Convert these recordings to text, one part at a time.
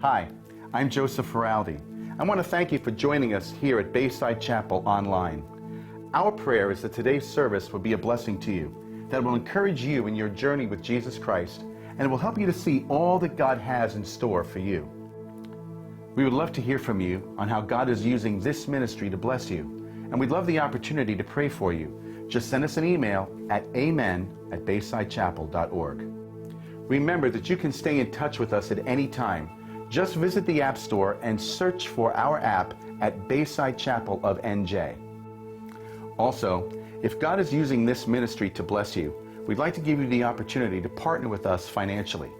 Hi, I'm Joseph Feraldi. I want to thank you for joining us here at Bayside Chapel online. Our prayer is that today's service will be a blessing to you, that will encourage you in your journey with Jesus Christ, and it will help you to see all that God has in store for you. We would love to hear from you on how God is using this ministry to bless you, and we'd love the opportunity to pray for you. Just send us an email at amen@baysidechapel.org. Remember that you can stay in touch with us at any time. Just visit the App Store and search for our app at Bayside Chapel of NJ. Also, if God is using this ministry to bless you, we'd like to give you the opportunity to partner with us financially.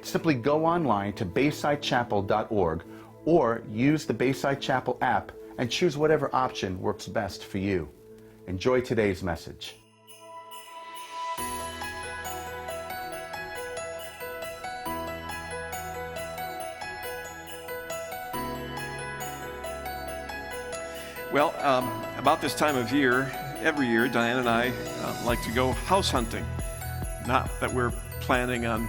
Simply go online to baysidechapel.org or use the Bayside Chapel app and choose whatever option works best for you. Enjoy today's message. Well, about this time of year, every year, Diane and I like to go house hunting. Not that we're planning on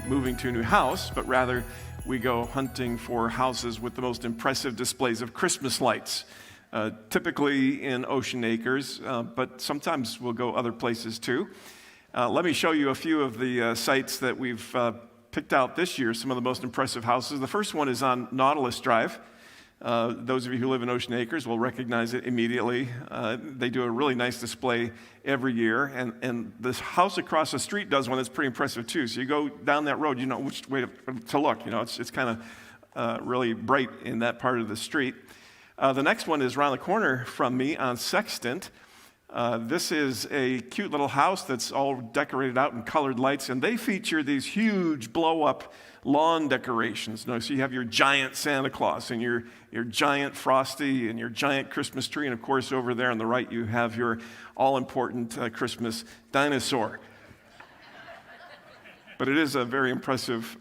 moving to a new house, but rather we go hunting for houses with the most impressive displays of Christmas lights, typically in Ocean Acres, but sometimes we'll go other places too. Let me show you a few of the sites that we've picked out this year, some of the most impressive houses. The first one is on Nautilus Drive. Those of you who live in Ocean Acres will recognize it immediately. They do a really nice display every year, and this house across the street does one that's pretty impressive too. So you go down that road, you know which way to look. You know, it's kind of really bright in that part of the street. The next one is around the corner from me on Sextant. This is a cute little house that's all decorated out in colored lights, and they feature these huge blow-up lawn decorations. So you have your giant Santa Claus and your giant Frosty and your giant Christmas tree, and of course over there on the right you have your all-important Christmas dinosaur. But it is a very impressive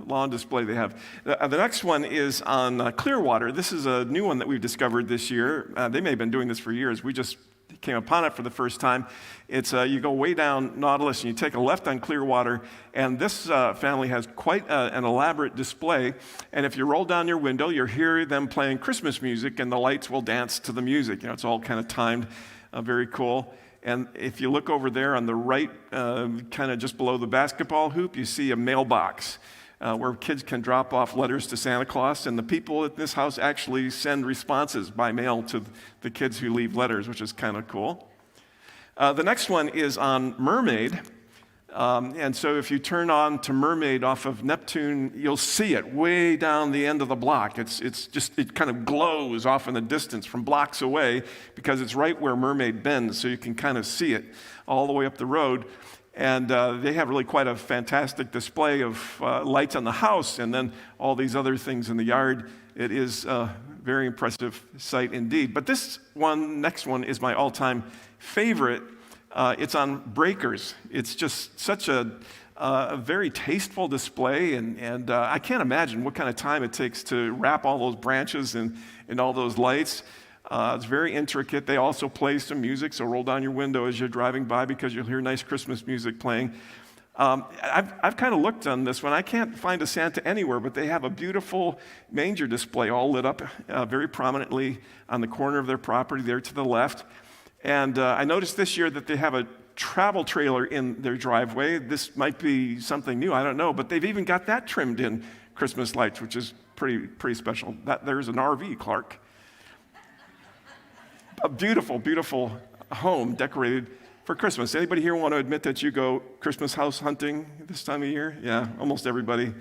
lawn display they have. The next one is on Clearwater. This is a new one that we've discovered this year. They may have been doing this for years. We just came upon it for the first time. It's you go way down Nautilus and you take a left on Clearwater, and this family has quite an elaborate display. And if you roll down your window, you'll hear them playing Christmas music, and the lights will dance to the music. You know, it's all kind of timed, very cool. And if you look over there on the right, kind of just below the basketball hoop, you see a mailbox where kids can drop off letters to Santa Claus, and the people at this house actually send responses by mail to the kids who leave letters, which is kind of cool. The next one is on Mermaid, and so if you turn on to Mermaid off of Neptune, you'll see it way down the end of the block. It kind of glows off in the distance from blocks away because it's right where Mermaid bends, so you can kind of see it all the way up the road. And they have really quite a fantastic display of lights on the house and then all these other things in the yard. It is a very impressive sight indeed. But this one, next one, is my all-time favorite. It's on Breakers. It's just such a very tasteful display, and I can't imagine what kind of time it takes to wrap all those branches and all those lights. It's very intricate. They also play some music, so roll down your window as you're driving by because you'll hear nice Christmas music playing. I've kind of looked on this one. I can't find a Santa anywhere, but they have a beautiful manger display all lit up very prominently on the corner of their property there to the left. And I noticed this year that they have a travel trailer in their driveway. This might be something new, I don't know, but they've even got that trimmed in Christmas lights, which is pretty special. There's an RV, Clark. A beautiful, beautiful home decorated for Christmas. Anybody here want to admit that you go Christmas house hunting this time of year? Yeah, almost everybody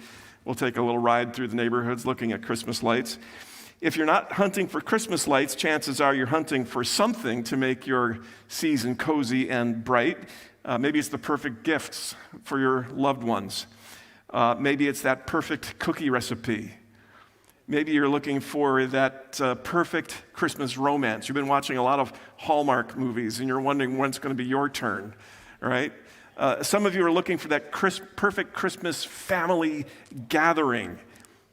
will take a little ride through the neighborhoods looking at Christmas lights. If you're not hunting for Christmas lights, chances are you're hunting for something to make your season cozy and bright. Maybe it's the perfect gifts for your loved ones. Maybe it's that perfect cookie recipe. Maybe you're looking for that perfect Christmas romance. You've been watching a lot of Hallmark movies, and you're wondering when it's going to be your turn, right? Some of you are looking for that perfect Christmas family gathering.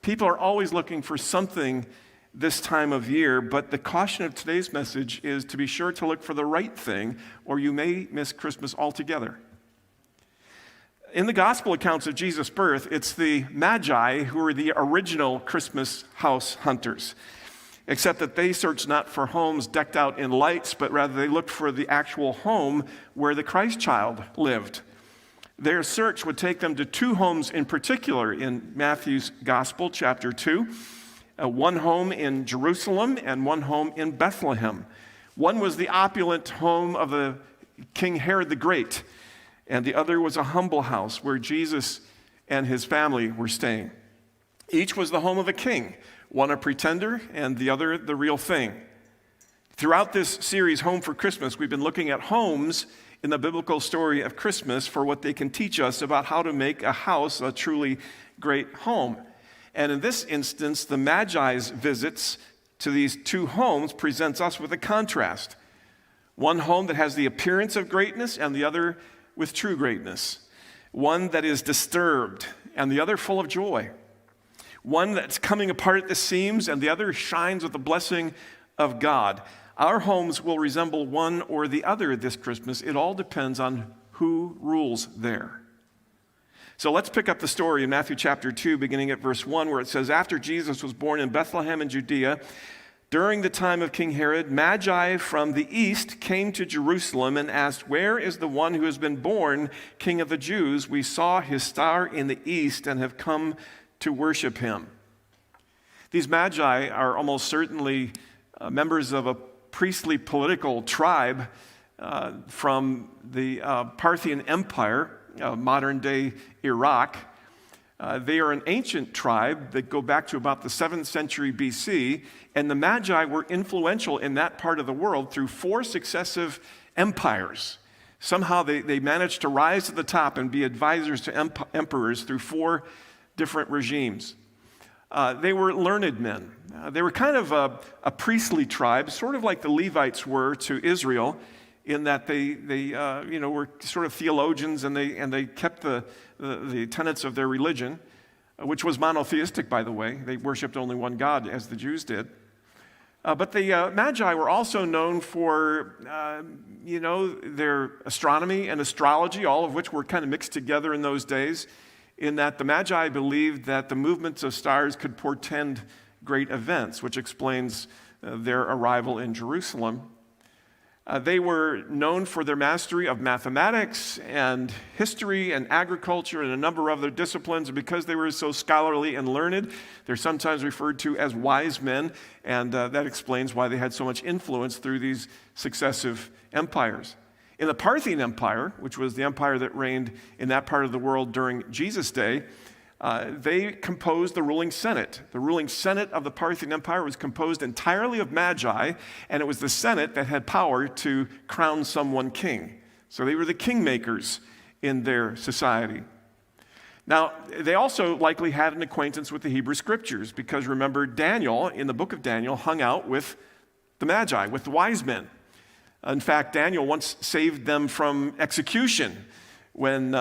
People are always looking for something this time of year, but the caution of today's message is to be sure to look for the right thing, or you may miss Christmas altogether. In the gospel accounts of Jesus' birth, it's the Magi who are the original Christmas house hunters, except that they searched not for homes decked out in lights, but rather they looked for the actual home where the Christ child lived. Their search would take them to two homes in particular in Matthew's Gospel, chapter 2. One home in Jerusalem and one home in Bethlehem. One was the opulent home of the King Herod the Great, and the other was a humble house where Jesus and his family were staying. Each was the home of a king, one a pretender and the other the real thing. Throughout this series, Home for Christmas, we've been looking at homes in the biblical story of Christmas for what they can teach us about how to make a house a truly great home. And in this instance, the Magi's visits to these two homes presents us with a contrast. One home that has the appearance of greatness and the other with true greatness. One that is disturbed and the other full of joy. One that's coming apart at the seams and the other shines with the blessing of God. Our homes will resemble one or the other this Christmas. It all depends on who rules there. So let's pick up the story in Matthew chapter 2, beginning at verse 1, where it says, "After Jesus was born in Bethlehem in Judea, during the time of King Herod, Magi from the east came to Jerusalem and asked, 'Where is the one who has been born King of the Jews? We saw his star in the east and have come to worship him.'" These Magi are almost certainly members of a priestly political tribe from the Parthian Empire, modern-day Iraq. They are an ancient tribe that go back to about the 7th century BC, and the Magi were influential in that part of the world through 4 successive empires. Somehow they managed to rise to the top and be advisors to emperors through 4 different regimes. They were learned men. They were kind of a priestly tribe, sort of like the Levites were to Israel, in that they were sort of theologians and they kept the tenets of their religion, which was monotheistic, by the way. They worshipped only one God, as the Jews did. But the Magi were also known for, their astronomy and astrology, all of which were kind of mixed together in those days, in that the Magi believed that the movements of stars could portend great events, which explains their arrival in Jerusalem. They were known for their mastery of mathematics and history and agriculture and a number of other disciplines. And because they were so scholarly and learned, they're sometimes referred to as wise men, and that explains why they had so much influence through these successive empires. In the Parthian Empire, which was the empire that reigned in that part of the world during Jesus' day, they composed the ruling Senate. The ruling Senate of the Parthian Empire was composed entirely of Magi, and it was the Senate that had power to crown someone king. So they were the kingmakers in their society. Now, they also likely had an acquaintance with the Hebrew Scriptures, because remember, Daniel, in the book of Daniel, hung out with the Magi, with the wise men. In fact, Daniel once saved them from execution when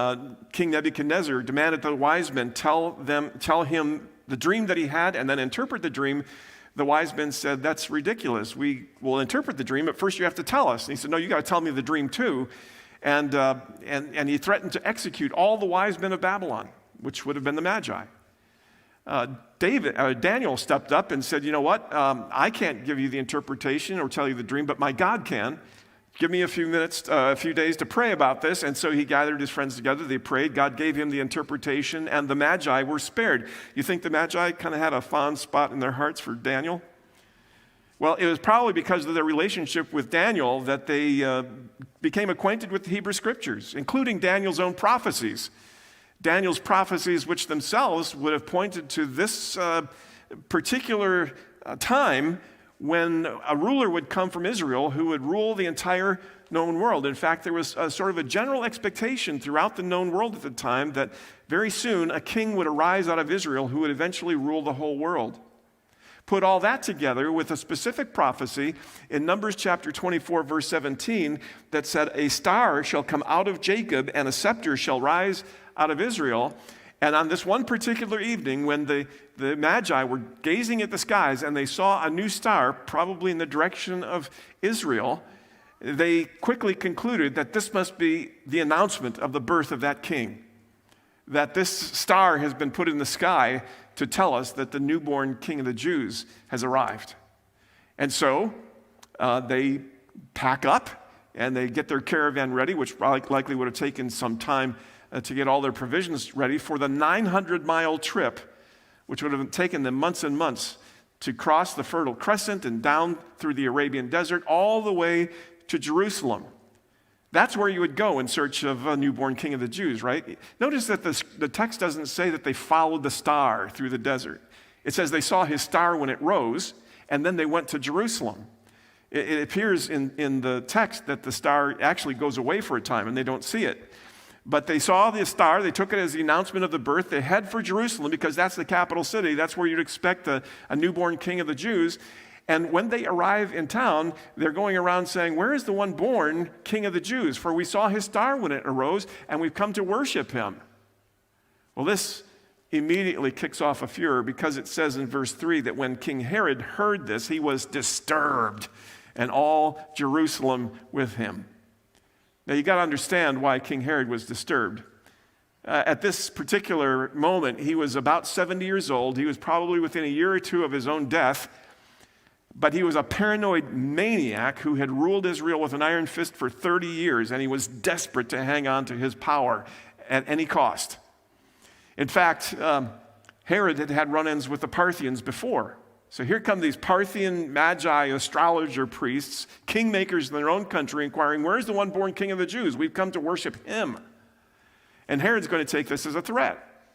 King Nebuchadnezzar demanded that the wise men tell him the dream that he had and then interpret the dream. The wise men said, "That's ridiculous. We will interpret the dream, but first you have to tell us." And he said, "No, you got to tell me the dream too." And he threatened to execute all the wise men of Babylon, which would have been the Magi. Daniel stepped up and said, "You know what? I can't give you the interpretation or tell you the dream, but my God can. Give me a few days to pray about this." And so he gathered his friends together. They prayed. God gave him the interpretation, and the Magi were spared. You think the Magi kind of had a fond spot in their hearts for Daniel? Well, it was probably because of their relationship with Daniel that they became acquainted with the Hebrew Scriptures, including Daniel's own prophecies. Daniel's prophecies, which themselves would have pointed to this particular time when a ruler would come from Israel who would rule the entire known world. In fact, there was a sort of a general expectation throughout the known world at the time that very soon a king would arise out of Israel who would eventually rule the whole world. Put all that together with a specific prophecy in Numbers chapter 24, verse 17, that said, "A star shall come out of Jacob and a scepter shall rise out of Israel." And on this one particular evening, when the Magi were gazing at the skies and they saw a new star, probably in the direction of Israel, they quickly concluded that this must be the announcement of the birth of that king. that this star has been put in the sky to tell us that the newborn King of the Jews has arrived. And so they pack up and they get their caravan ready, which likely would have taken some time to get all their provisions ready for the 900-mile trip, which would have taken them months and months to cross the Fertile Crescent and down through the Arabian desert all the way to Jerusalem. That's where you would go in search of a newborn King of the Jews, right? Notice that the text doesn't say that they followed the star through the desert. It says they saw his star when it rose, and then they went to Jerusalem. It appears in the text that the star actually goes away for a time, and they don't see it. But they saw the star, they took it as the announcement of the birth, they head for Jerusalem because that's the capital city, that's where you'd expect a newborn King of the Jews. And when they arrive in town, they're going around saying, "Where is the one born King of the Jews? For we saw his star when it arose, and we've come to worship him." Well, this immediately kicks off a furor because it says in verse 3 that when King Herod heard this, he was disturbed, and all Jerusalem with him. Now, you got to understand why King Herod was disturbed. At this particular moment, he was about 70 years old. He was probably within a year or two of his own death. But he was a paranoid maniac who had ruled Israel with an iron fist for 30 years, and he was desperate to hang on to his power at any cost. In fact, Herod had had run-ins with the Parthians before. So here come these Parthian magi, astrologer priests, kingmakers in their own country, inquiring, "Where's the one born King of the Jews? We've come to worship him." And Herod's going to take this as a threat,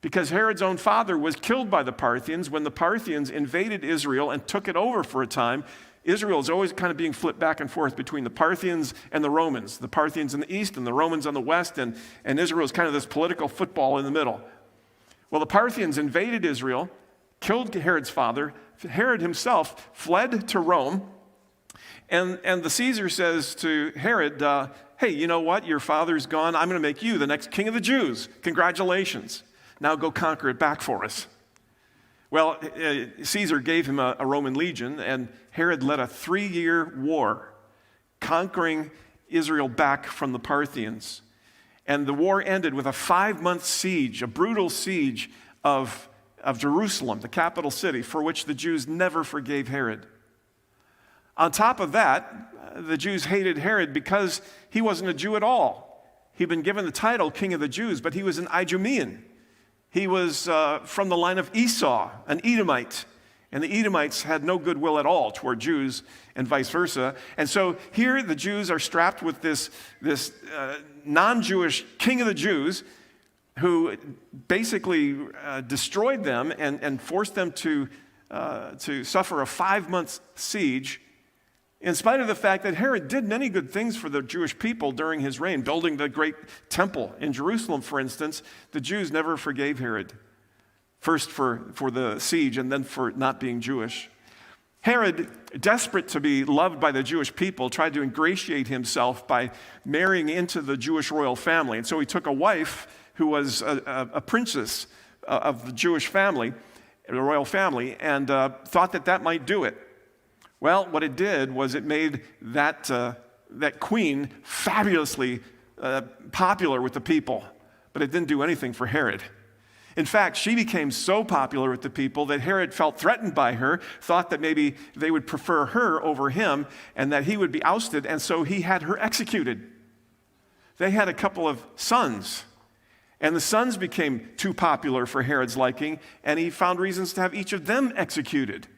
because Herod's own father was killed by the Parthians when the Parthians invaded Israel and took it over for a time. Israel is always kind of being flipped back and forth between the Parthians and the Romans. The Parthians in the east and the Romans on the west, and Israel is kind of this political football in the middle. Well, the Parthians invaded Israel, killed Herod's father. Herod himself fled to Rome, and the Caesar says to Herod, "Hey, you know what? Your father's gone. I'm going to make you the next king of the Jews. Congratulations. Now go conquer it back for us." Well, Caesar gave him a Roman legion, and Herod led a 3-year war, conquering Israel back from the Parthians. And the war ended with a 5-month siege, a brutal siege of Jerusalem, the capital city, for which the Jews never forgave Herod. On top of that, the Jews hated Herod because he wasn't a Jew at all. He'd been given the title King of the Jews, but he was an Idumean. He was from the line of Esau, an Edomite. And the Edomites had no goodwill at all toward Jews and vice versa. And so here the Jews are strapped with this non-Jewish king of the Jews who basically destroyed them and forced them to suffer a 5-month siege, in spite of the fact that Herod did many good things for the Jewish people during his reign, building the great temple in Jerusalem, for instance. The Jews never forgave Herod, first for the siege and then for not being Jewish. Herod, desperate to be loved by the Jewish people, tried to ingratiate himself by marrying into the Jewish royal family. And so he took a wife who was a princess of the Jewish family, the royal family, and thought that might do it. Well, what it did was it made that queen fabulously popular with the people, but it didn't do anything for Herod. In fact, she became so popular with the people that Herod felt threatened by her, thought that maybe they would prefer her over him, and that he would be ousted, and so he had her executed. They had a couple of sons, and the sons became too popular for Herod's liking, and he found reasons to have each of them executed,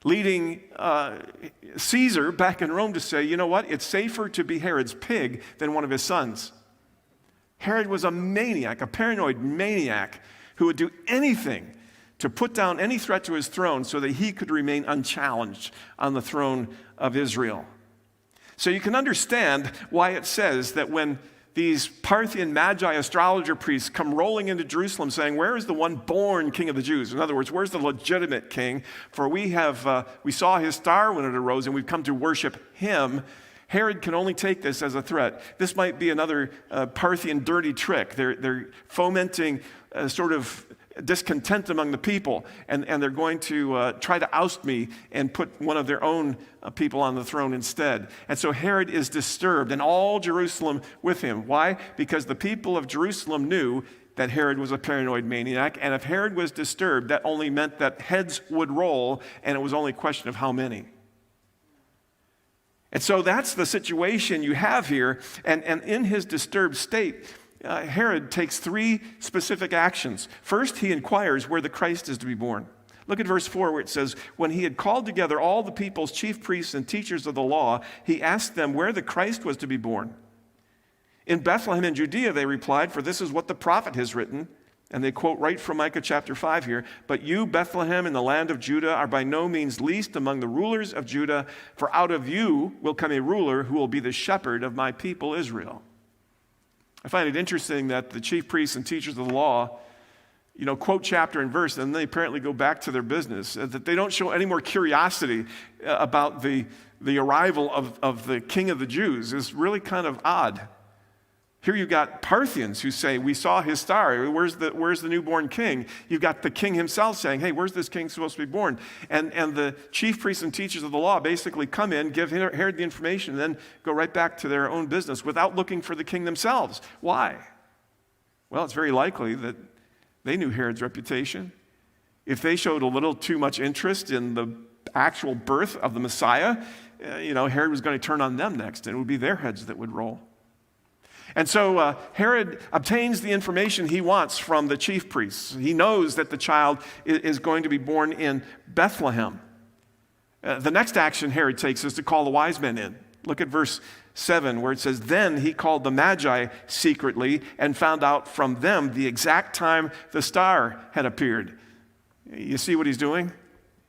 leading Caesar back in Rome to say, "You know what? It's safer to be Herod's pig than one of his sons." Herod was a maniac, a paranoid maniac who would do anything to put down any threat to his throne so that he could remain unchallenged on the throne of Israel. So you can understand why it says that when these Parthian magi astrologer priests come rolling into Jerusalem saying, "Where is the one born King of the Jews?" In other words, where's the legitimate king? For we saw his star when it arose, and we've come to worship him. Herod can only take this as a threat. This might be another Parthian dirty trick. They're fomenting sort of discontent among the people, and they're going to try to oust me and put one of their own people on the throne instead. And so Herod is disturbed, and all Jerusalem with him. Why? Because the people of Jerusalem knew that Herod was a paranoid maniac, and if Herod was disturbed, that only meant that heads would roll, and it was only a question of how many. And so that's the situation you have here, and in his disturbed state, Herod takes three specific actions. First, he inquires where the Christ is to be born. Look at verse 4 where it says, when he had called together all the people's chief priests and teachers of the law, he asked them where the Christ was to be born. In Bethlehem in Judea, they replied, for this is what the prophet has written. And they quote right from Micah chapter 5 here. But you, Bethlehem, in the land of Judah, are by no means least among the rulers of Judah, for out of you will come a ruler who will be the shepherd of my people Israel. I find it interesting that the chief priests and teachers of the law, quote chapter and verse, and they apparently go back to their business, that they don't show any more curiosity about the arrival of the king of the Jews is really kind of odd. Here you've got Parthians who say, we saw his star. Where's the newborn king? You've got the king himself saying, hey, where's this king supposed to be born? And the chief priests and teachers of the law basically come in, give Herod the information, and then go right back to their own business without looking for the king themselves. Why? Well, it's very likely that they knew Herod's reputation. If they showed a little too much interest in the actual birth of the Messiah, Herod was going to turn on them next, and it would be their heads that would roll. And so Herod obtains the information he wants from the chief priests. He knows that the child is going to be born in Bethlehem. The next action Herod takes is to call the wise men in. Look at verse 7 where it says, then he called the Magi secretly and found out from them the exact time the star had appeared. You see what he's doing?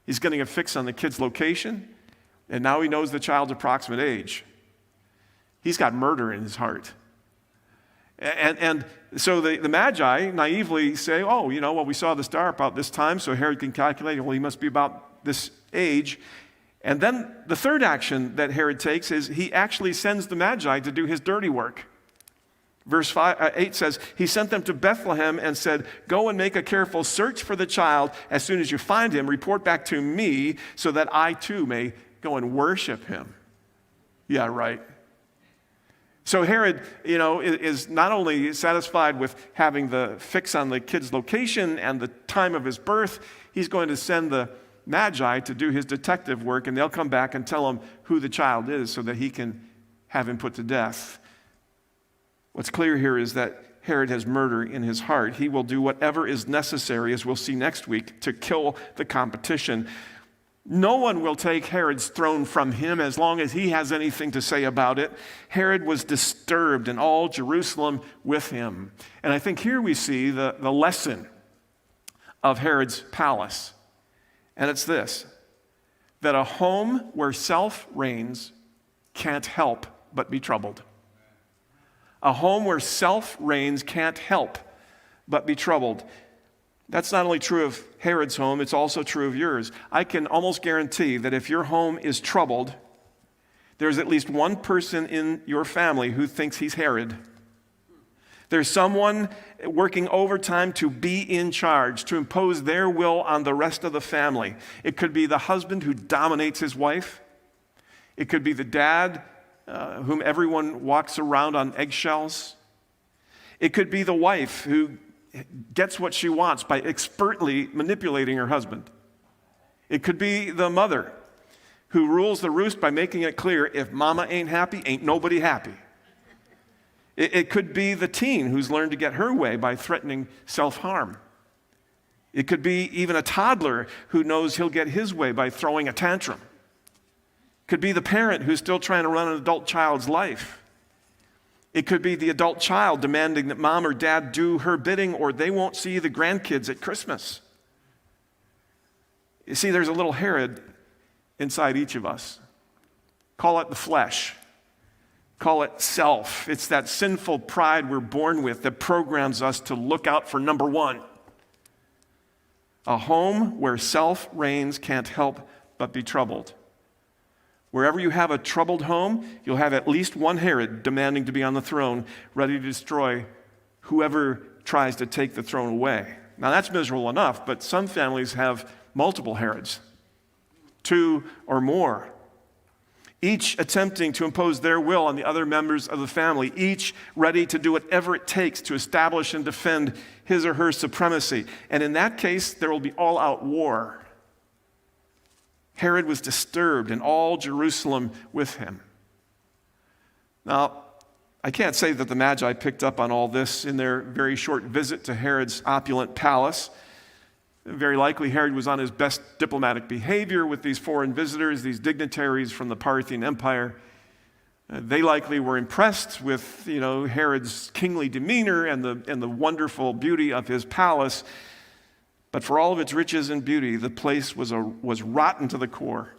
He's getting a fix on the kid's location, and now he knows the child's approximate age. He's got murder in his heart. And so the Magi naively say, we saw the star about this time, so Herod can calculate, he must be about this age. And then the third action that Herod takes is he actually sends the Magi to do his dirty work. Verse 8 says, he sent them to Bethlehem and said, go and make a careful search for the child. As soon as you find him, report back to me so that I too may go and worship him. Yeah, right. So Herod, is not only satisfied with having the fix on the kid's location and the time of his birth, he's going to send the Magi to do his detective work, and they'll come back and tell him who the child is so that he can have him put to death. What's clear here is that Herod has murder in his heart. He will do whatever is necessary, as we'll see next week, to kill the competition. No one will take Herod's throne from him as long as he has anything to say about it. Herod was disturbed, and all Jerusalem with him. And I think here we see the lesson of Herod's palace. And it's this, that a home where self reigns can't help but be troubled. A home where self reigns can't help but be troubled. That's not only true of Herod's home, it's also true of yours. I can almost guarantee that if your home is troubled, there's at least one person in your family who thinks he's Herod. There's someone working overtime to be in charge, to impose their will on the rest of the family. It could be the husband who dominates his wife. It could be the dad whom everyone walks around on eggshells. It could be the wife who gets what she wants by expertly manipulating her husband. It could be the mother who rules the roost by making it clear, if mama ain't happy, ain't nobody happy. It could be the teen who's learned to get her way by threatening self-harm. It could be even a toddler who knows he'll get his way by throwing a tantrum. It could be the parent who's still trying to run an adult child's life. It could be the adult child demanding that mom or dad do her bidding or they won't see the grandkids at Christmas. You see, there's a little Herod inside each of us. Call it the flesh. Call it self. It's that sinful pride we're born with that programs us to look out for number one. A home where self reigns can't help but be troubled. Wherever you have a troubled home, you'll have at least one Herod demanding to be on the throne, ready to destroy whoever tries to take the throne away. Now that's miserable enough, but some families have multiple Herods, 2 or more, each attempting to impose their will on the other members of the family, each ready to do whatever it takes to establish and defend his or her supremacy. And in that case, there will be all-out war. Herod was disturbed, and all Jerusalem with him. Now, I can't say that the Magi picked up on all this in their very short visit to Herod's opulent palace. Very likely Herod was on his best diplomatic behavior with these foreign visitors, these dignitaries from the Parthian Empire. They likely were impressed with, Herod's kingly demeanor and the wonderful beauty of his palace. But for all of its riches and beauty, the place was rotten to the core,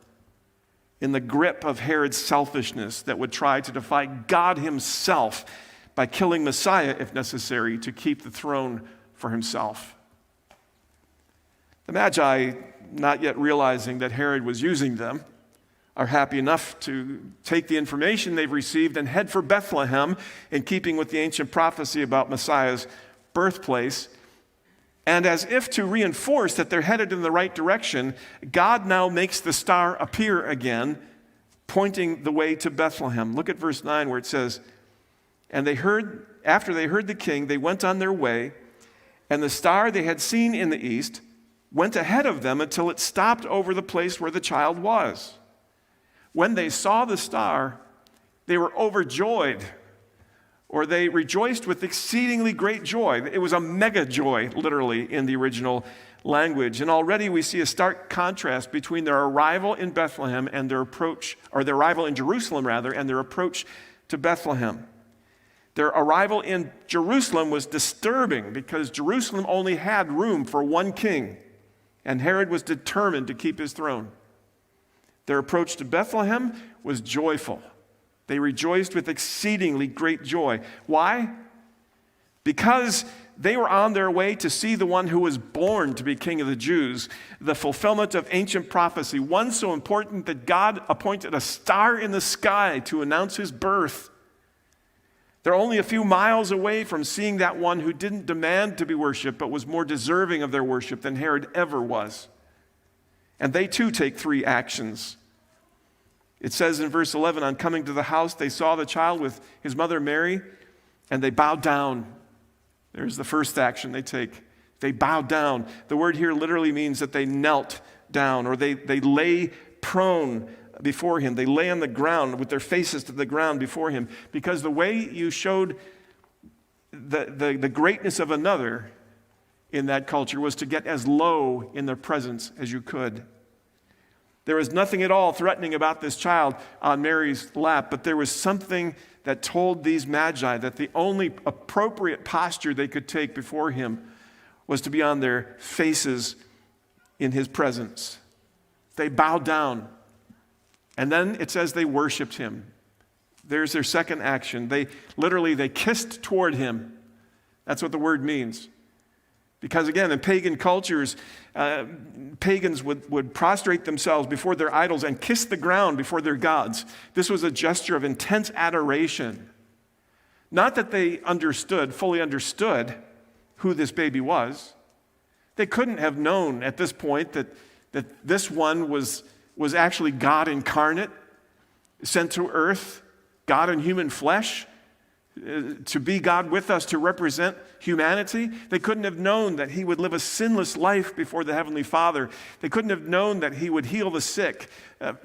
in the grip of Herod's selfishness that would try to defy God himself by killing Messiah, if necessary, to keep the throne for himself. The Magi, not yet realizing that Herod was using them, are happy enough to take the information they've received and head for Bethlehem, in keeping with the ancient prophecy about Messiah's birthplace. And as if to reinforce that they're headed in the right direction, God now makes the star appear again, pointing the way to Bethlehem. Look at verse 9 where it says, "And after they heard the king, they went on their way, and the star they had seen in the east went ahead of them until it stopped over the place where the child was. When they saw the star, they were overjoyed," or they rejoiced with exceedingly great joy. It was a mega joy, literally, in the original language. And already we see a stark contrast between their arrival in Bethlehem and their arrival in Jerusalem, and their approach to Bethlehem. Their arrival in Jerusalem was disturbing because Jerusalem only had room for one king, and Herod was determined to keep his throne. Their approach to Bethlehem was joyful. They rejoiced with exceedingly great joy. Why? Because they were on their way to see the one who was born to be King of the Jews, the fulfillment of ancient prophecy, one so important that God appointed a star in the sky to announce his birth. They're only a few miles away from seeing that one who didn't demand to be worshiped, but was more deserving of their worship than Herod ever was. And they too take 3 actions. It says in verse 11, "On coming to the house, they saw the child with his mother Mary, and they bowed down." There's the first action they take. They bowed down. The word here literally means that they knelt down, or they lay prone before him. They lay on the ground with their faces to the ground before him, because the way you showed the greatness of another in that culture was to get as low in their presence as you could. There was nothing at all threatening about this child on Mary's lap, but there was something that told these Magi that the only appropriate posture they could take before him was to be on their faces in his presence. They bowed down. And then it says they worshiped him. There's their second action. They kissed toward him. That's what the word means. Because again, in pagan cultures, pagans would prostrate themselves before their idols and kiss the ground before their gods. This was a gesture of intense adoration. Not that they fully understood who this baby was. They couldn't have known at this point that this one was actually God incarnate, sent to earth, God in human flesh, to be God with us, to represent humanity. They couldn't have known that he would live a sinless life before the Heavenly Father. They couldn't have known that he would heal the sick,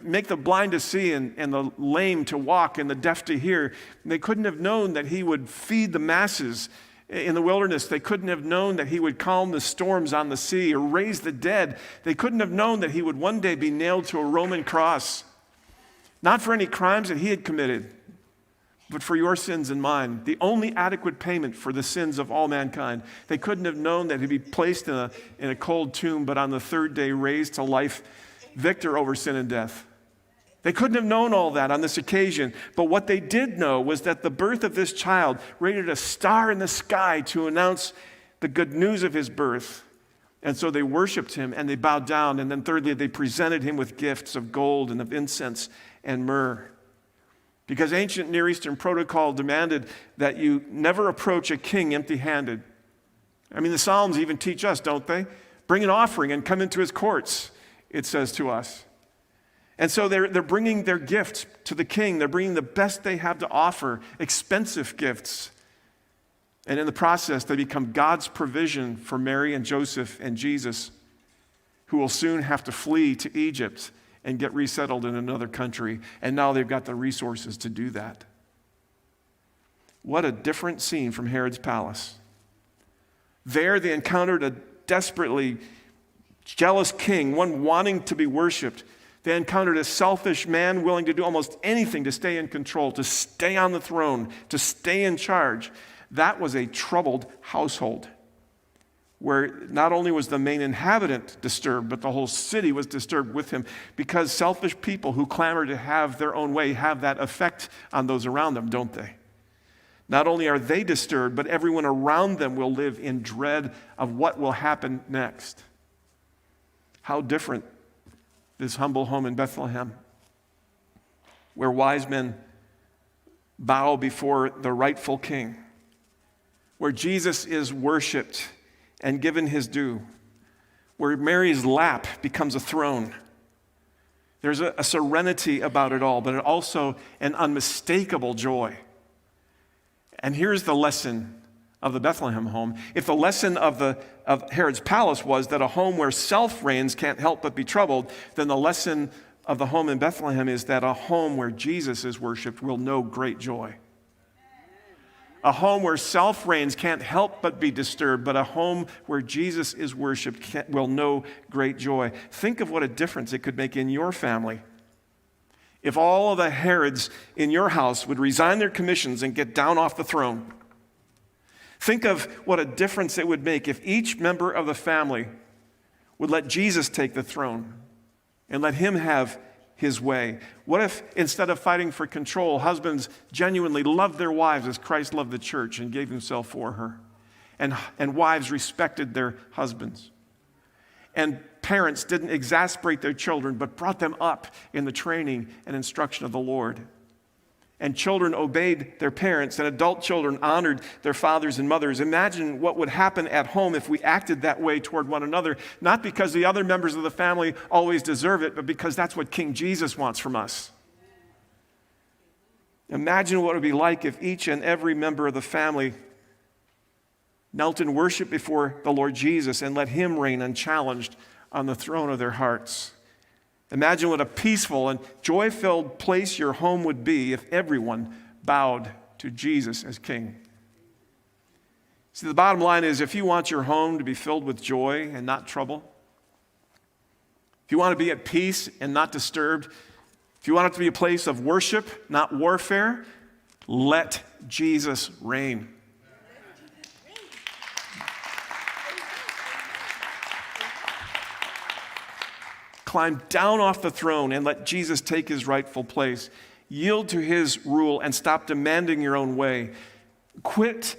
make the blind to see and the lame to walk and the deaf to hear. They couldn't have known that he would feed the masses in the wilderness. They couldn't have known that he would calm the storms on the sea or raise the dead. They couldn't have known that he would one day be nailed to a Roman cross, not for any crimes that he had committed, but for your sins and mine, the only adequate payment for the sins of all mankind. They couldn't have known that he'd be placed in a cold tomb, but on the third day raised to life, victor over sin and death. They couldn't have known all that on this occasion, but what they did know was that the birth of this child raised a star in the sky to announce the good news of his birth. And so they worshiped him and they bowed down, and then thirdly, they presented him with gifts of gold and of incense and myrrh. Because ancient Near Eastern protocol demanded that you never approach a king empty-handed. I mean, the Psalms even teach us, don't they? Bring an offering and come into his courts, it says to us. And so they're bringing their gifts to the king. They're bringing the best they have to offer, expensive gifts. And in the process, they become God's provision for Mary and Joseph and Jesus, who will soon have to flee to Egypt and get resettled in another country. And now they've got the resources to do that. What a different scene from Herod's palace. There they encountered a desperately jealous king, one wanting to be worshiped. They encountered a selfish man willing to do almost anything to stay in control, to stay on the throne, to stay in charge. That was a troubled household where not only was the main inhabitant disturbed, but the whole city was disturbed with him, because selfish people who clamor to have their own way have that effect on those around them, don't they? Not only are they disturbed, but everyone around them will live in dread of what will happen next. How different this humble home in Bethlehem, where wise men bow before the rightful king, where Jesus is worshiped and given his due, where Mary's lap becomes a throne. There's a serenity about it all, but also an unmistakable joy. And here's the lesson of the Bethlehem home. If the lesson of Herod's palace was that a home where self reigns can't help but be troubled, then the lesson of the home in Bethlehem is that a home where Jesus is worshiped will know great joy. A home where self reigns can't help but be disturbed, but a home where Jesus is worshiped will know great joy. Think of what a difference it could make in your family if all of the Herods in your house would resign their commissions and get down off the throne. Think of what a difference it would make if each member of the family would let Jesus take the throne and let him have his way. What if, instead of fighting for control, husbands genuinely loved their wives as Christ loved the church and gave himself for her? And wives respected their husbands. And parents didn't exasperate their children, but brought them up in the training and instruction of the Lord. And children obeyed their parents, and adult children honored their fathers and mothers. Imagine what would happen at home if we acted that way toward one another, not because the other members of the family always deserve it, but because that's what King Jesus wants from us. Imagine what it would be like if each and every member of the family knelt in worship before the Lord Jesus and let him reign unchallenged on the throne of their hearts. Imagine what a peaceful and joy-filled place your home would be if everyone bowed to Jesus as King. See, the bottom line is, if you want your home to be filled with joy and not trouble, if you want to be at peace and not disturbed, if you want it to be a place of worship, not warfare, let Jesus reign. Climb down off the throne and let Jesus take his rightful place. Yield to his rule and stop demanding your own way. Quit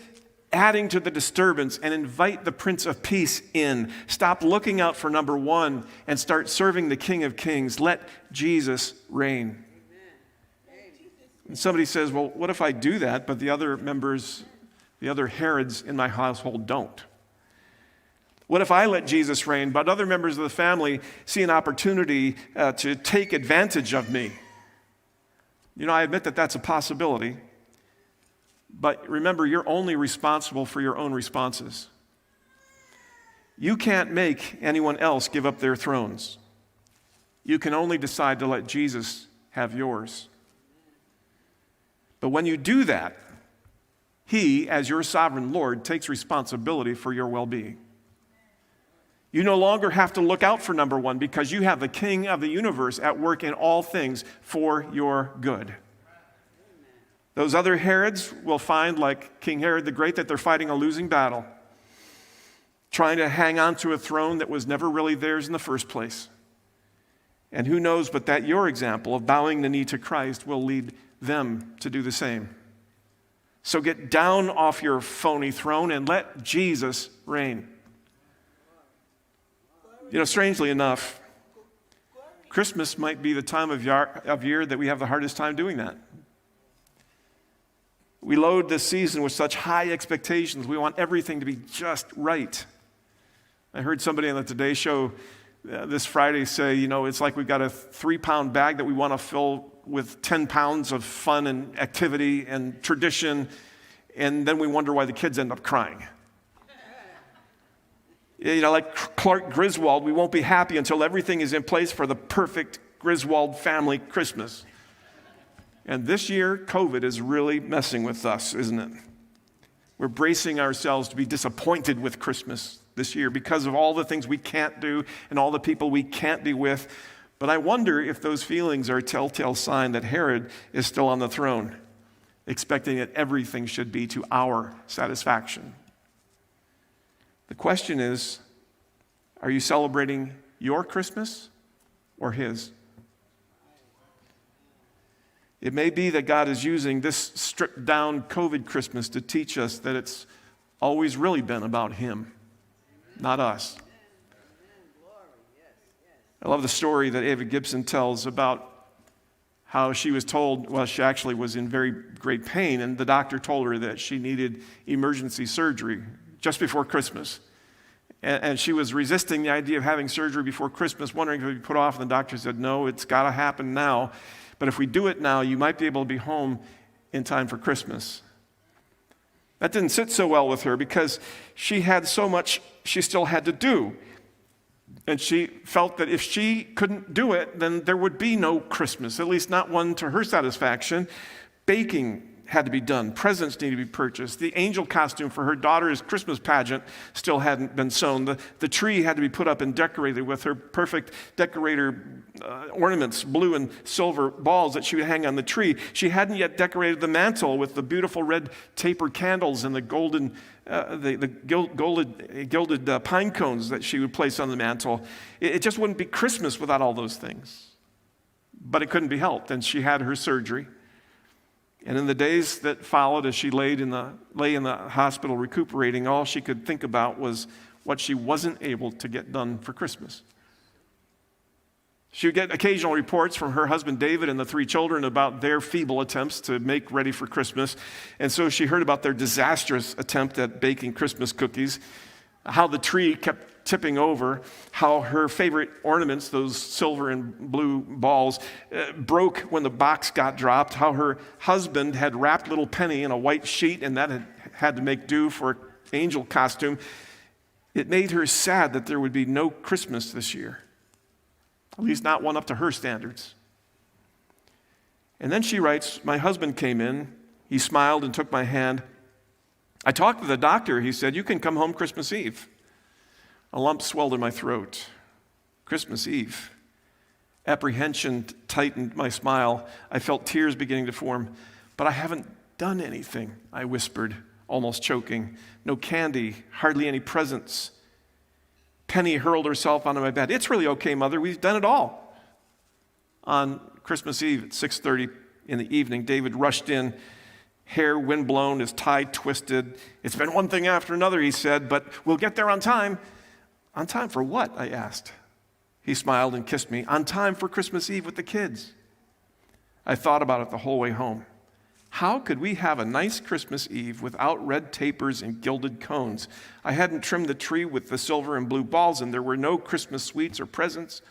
adding to the disturbance and invite the Prince of Peace in. Stop looking out for number one and start serving the King of Kings. Let Jesus reign. And somebody says, well, what if I do that, but the other members, the other Herods in my household don't? What if I let Jesus reign, but other members of the family see an opportunity to take advantage of me? You know, I admit that that's a possibility. But remember, you're only responsible for your own responses. You can't make anyone else give up their thrones. You can only decide to let Jesus have yours. But when you do that, he, as your sovereign Lord, takes responsibility for your well-being. You no longer have to look out for number one because you have the King of the universe at work in all things for your good. Those other Herods will find, like King Herod the Great, that they're fighting a losing battle, trying to hang on to a throne that was never really theirs in the first place. And who knows but that your example of bowing the knee to Christ will lead them to do the same. So get down off your phony throne and let Jesus reign. You know, strangely enough, Christmas might be the time of year that we have the hardest time doing that. We load this season with such high expectations. We want everything to be just right. I heard somebody on the Today Show this Friday say, it's like we've got a 3-pound bag that we want to fill with 10 pounds of fun and activity and tradition, and then we wonder why the kids end up crying. Like Clark Griswold, we won't be happy until everything is in place for the perfect Griswold family Christmas. And this year, COVID is really messing with us, isn't it? We're bracing ourselves to be disappointed with Christmas this year because of all the things we can't do and all the people we can't be with. But I wonder if those feelings are a telltale sign that Herod is still on the throne, expecting that everything should be to our satisfaction. The question is, are you celebrating your Christmas or his? It may be that God is using this stripped-down COVID Christmas to teach us that it's always really been about him, not us. I love the story that Ava Gibson tells about how she was told, she actually was in very great pain, and the doctor told her that she needed emergency surgery just before Christmas. And she was resisting the idea of having surgery before Christmas, wondering if it would be put off, and the doctor said, no, it's got to happen now. But if we do it now, you might be able to be home in time for Christmas. That didn't sit so well with her because she had so much she still had to do. And she felt that if she couldn't do it, then there would be no Christmas, at least not one to her satisfaction. Baking had to be done. Presents needed to be purchased. The angel costume for her daughter's Christmas pageant still hadn't been sewn. The tree had to be put up and decorated with her perfect decorator ornaments, blue and silver balls that she would hang on the tree. She hadn't yet decorated the mantle with the beautiful red taper candles and the gilded pine cones that she would place on the mantle. It just wouldn't be Christmas without all those things. But it couldn't be helped, and she had her surgery. And in the days that followed, as she lay in the hospital recuperating, all she could think about was what she wasn't able to get done for Christmas. She would get occasional reports from her husband David and the 3 children about their feeble attempts to make ready for Christmas. And so she heard about their disastrous attempt at baking Christmas cookies, how the tree kept tipping over, how her favorite ornaments, those silver and blue balls, broke when the box got dropped, how her husband had wrapped little Penny in a white sheet and that had to make do for an angel costume. It made her sad that there would be no Christmas this year, at least not one up to her standards. And then she writes, my husband came in, he smiled and took my hand. I talked to the doctor, he said, you can come home Christmas Eve. A lump swelled in my throat. Christmas Eve. Apprehension tightened my smile. I felt tears beginning to form. But I haven't done anything, I whispered, almost choking. No candy, hardly any presents. Penny hurled herself onto my bed. It's really okay, Mother. We've done it all. On Christmas Eve at 6:30 in the evening, David rushed in, hair windblown, his tie twisted. It's been one thing after another, he said, but we'll get there on time. On time for what? I asked. He smiled and kissed me. On time for Christmas Eve with the kids. I thought about it the whole way home. How could we have a nice Christmas Eve without red tapers and gilded cones? I hadn't trimmed the tree with the silver and blue balls, and there were no Christmas sweets or presents.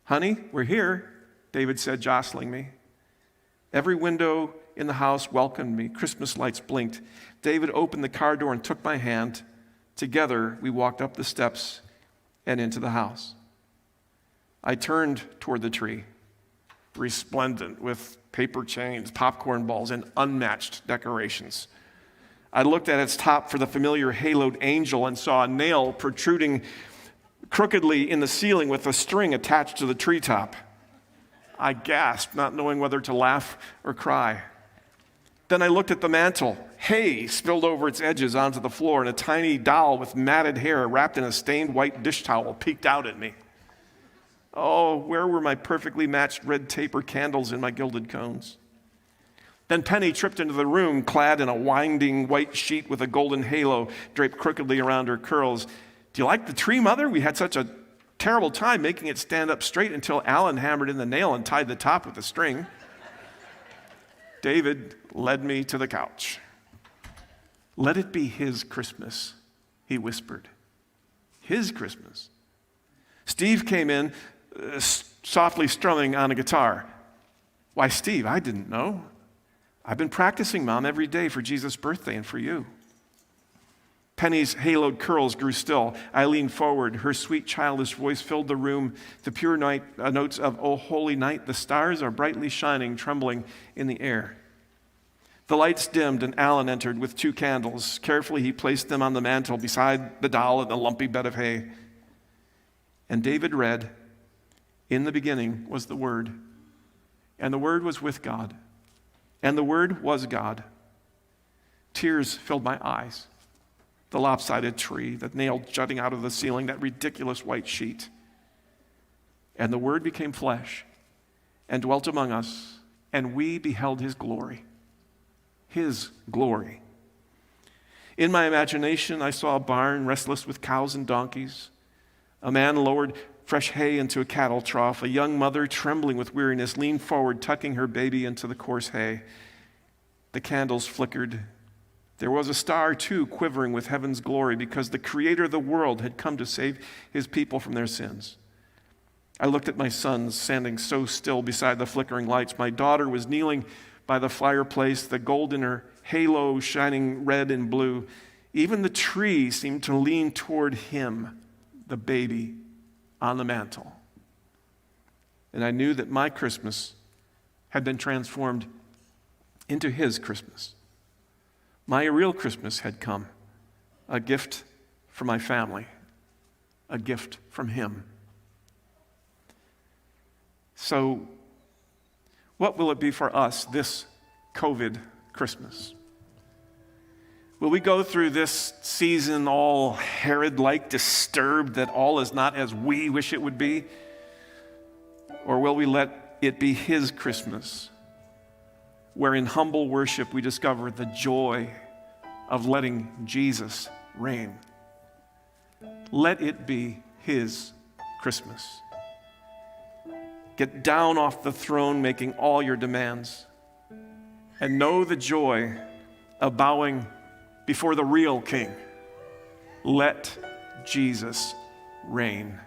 Honey, we're here, David said, jostling me. Every window in the house welcomed me. Christmas lights blinked. David opened the car door and took my hand. Together, we walked up the steps and into the house. I turned toward the tree, resplendent with paper chains, popcorn balls, and unmatched decorations. I looked at its top for the familiar haloed angel and saw a nail protruding crookedly in the ceiling with a string attached to the treetop. I gasped, not knowing whether to laugh or cry. Then I looked at the mantle. Hay spilled over its edges onto the floor, and a tiny doll with matted hair wrapped in a stained white dish towel peeked out at me. Oh, where were my perfectly matched red taper candles and my gilded cones? Then Penny tripped into the room, clad in a winding white sheet with a golden halo draped crookedly around her curls. Do you like the tree, Mother? We had such a terrible time making it stand up straight until Alan hammered in the nail and tied the top with a string. David led me to the couch. Let it be his Christmas, he whispered. His Christmas. Steve came in, softly strumming on a guitar. Why, Steve, I didn't know. I've been practicing, Mom, every day for Jesus' birthday and for you. Penny's haloed curls grew still. I leaned forward. Her sweet, childish voice filled the room. The pure notes of "O Holy Night, the stars are brightly shining, trembling in the air." The lights dimmed, and Alan entered with 2 candles. Carefully, he placed them on the mantel beside the doll and the lumpy bed of hay. And David read, "In the beginning was the Word, and the Word was with God, and the Word was God." Tears filled my eyes. The lopsided tree, the nail jutting out of the ceiling, that ridiculous white sheet. And the Word became flesh and dwelt among us, and we beheld his glory. His glory. In my imagination, I saw a barn restless with cows and donkeys. A man lowered fresh hay into a cattle trough. A young mother, trembling with weariness, leaned forward, tucking her baby into the coarse hay. The candles flickered. There was a star, too, quivering with heaven's glory, because the Creator of the world had come to save his people from their sins. I looked at my sons standing so still beside the flickering lights. My daughter was kneeling by the fireplace, the gold in her halo shining red and blue. Even the tree seemed to lean toward him, the baby, on the mantle. And I knew that my Christmas had been transformed into his Christmas. My real Christmas had come, a gift from my family, a gift from him. So, what will it be for us this COVID Christmas? Will we go through this season all Herod-like, disturbed that all is not as we wish it would be? Or will we let it be his Christmas, where in humble worship we discover the joy of letting Jesus reign? Let it be his Christmas. Get down off the throne making all your demands, and know the joy of bowing before the real King. Let Jesus reign.